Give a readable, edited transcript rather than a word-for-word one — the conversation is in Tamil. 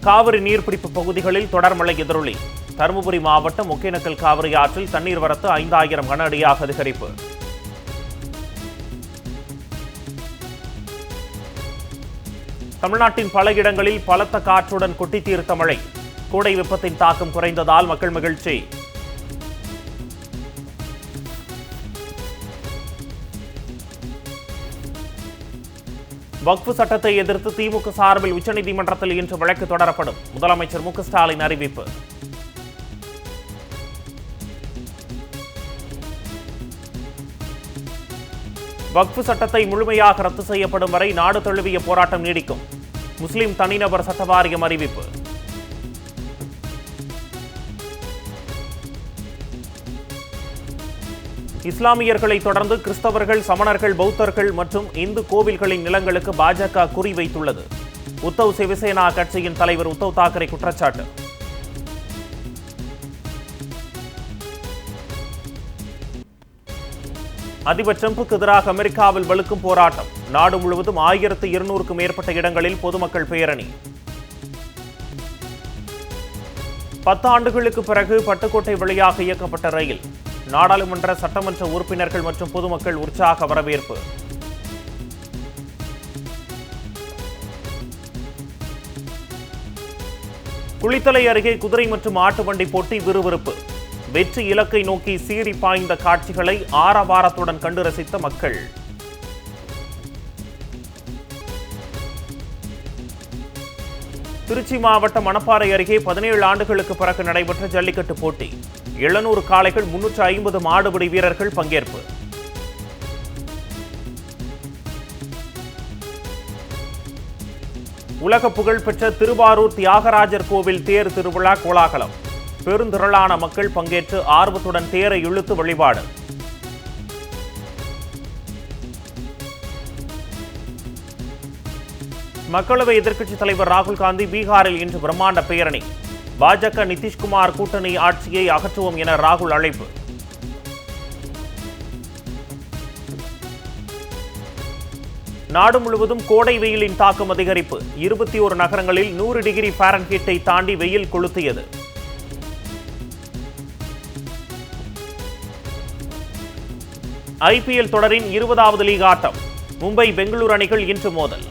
காவிரி நீர்பிடிப்பு பகுதிகளில் தொடர் மழை எதிரொலி. தருமபுரி மாவட்டம் ஒகேனக்கல் காவிரி ஆற்றில் தண்ணீர் வரத்து 5000 கன அடியாக அதிகரிப்பு. தமிழ்நாட்டின் பல இடங்களில் பலத்த காற்றுடன் கொட்டி தீர்த்த மழை. கோடை வெப்பத்தின் தாக்கம் குறைந்ததால் மக்கள் மகிழ்ச்சி. வக்ஃபு சட்டத்தை எதிர்த்து திமுக சார்பில் உச்சநீதிமன்றத்தில் இன்று வழக்கு தொடரப்படும். முதலமைச்சர் மு க ஸ்டாலின் அறிவிப்பு. வக்ஃபு சட்டத்தை முழுமையாக ரத்து செய்யப்படும் வரை நாடு தழுவிய போராட்டம் நீடிக்கும். முஸ்லிம் தனிநபர் சட்ட வாரியம் அறிவிப்பு. இஸ்லாமியர்களை தொடர்ந்து கிறிஸ்தவர்கள், சமணர்கள், பௌத்தர்கள் மற்றும் இந்து கோவில்களின் நிலங்களுக்கு பாஜக குறிவைத்துள்ளது. உத்தவ் சிவசேனா கட்சியின் தலைவர் உத்தவ் தாக்கரே குற்றச்சாட்டு. அதிபர் டிரம்புக்கு எதிராக அமெரிக்காவில் வலுக்கும் போராட்டம். நாடு முழுவதும் 1200க்கும் மேற்பட்ட இடங்களில் பொதுமக்கள் பேரணி. 10 ஆண்டுகளுக்கு பிறகு பட்டுக்கோட்டை வழியாக இயக்கப்பட்ட ரயில். நாடாளுமன்ற, சட்டமன்ற உறுப்பினர்கள் மற்றும் பொதுமக்கள் உற்சாக வரவேற்பு. குளித்தலை அருகே குதிரை மற்றும் ஆட்டு வண்டி போட்டி விறுவிறுப்பு. வெற்றி இலக்கை நோக்கி சீறி பாய்ந்த காட்சிகளை ஆரவாரத்துடன் கண்டு ரசித்த மக்கள். திருச்சி மாவட்டம் மணப்பாறை அருகே 17 ஆண்டுகளுக்கு பிறகு நடைபெற்ற ஜல்லிக்கட்டு போட்டி. 700 காளைகள், 350 மாடுபிடி வீரர்கள் பங்கேற்பு. உலக புகழ்பெற்ற திருவாரூர் தியாகராஜர் கோவில் தேர் திருவிழா கோலாகலம். பெருந்திரளான மக்கள் பங்கேற்று ஆர்வத்துடன் தேரை இழுத்து வழிபாடு. மக்களவை எதிர்க்கட்சித் தலைவர் ராகுல் காந்தி பீகாரில் இன்று பிரம்மாண்ட பேரணி. பாஜக நிதிஷ்குமார் கூட்டணி ஆட்சியை அகற்றுவோம் என ராகுல் அழைப்பு. நாடு முழுவதும் கோடை வெயிலின் தாக்கம் அதிகரிப்பு. 21 நகரங்களில் 100 டிகிரி ஃபாரன்ஹீட்டை தாண்டி வெயில் கொளுத்தியது. IPL தொடரின் 20வது லீக் ஆட்டம். மும்பை, பெங்களூரு அணிகள் இன்று மோதல்.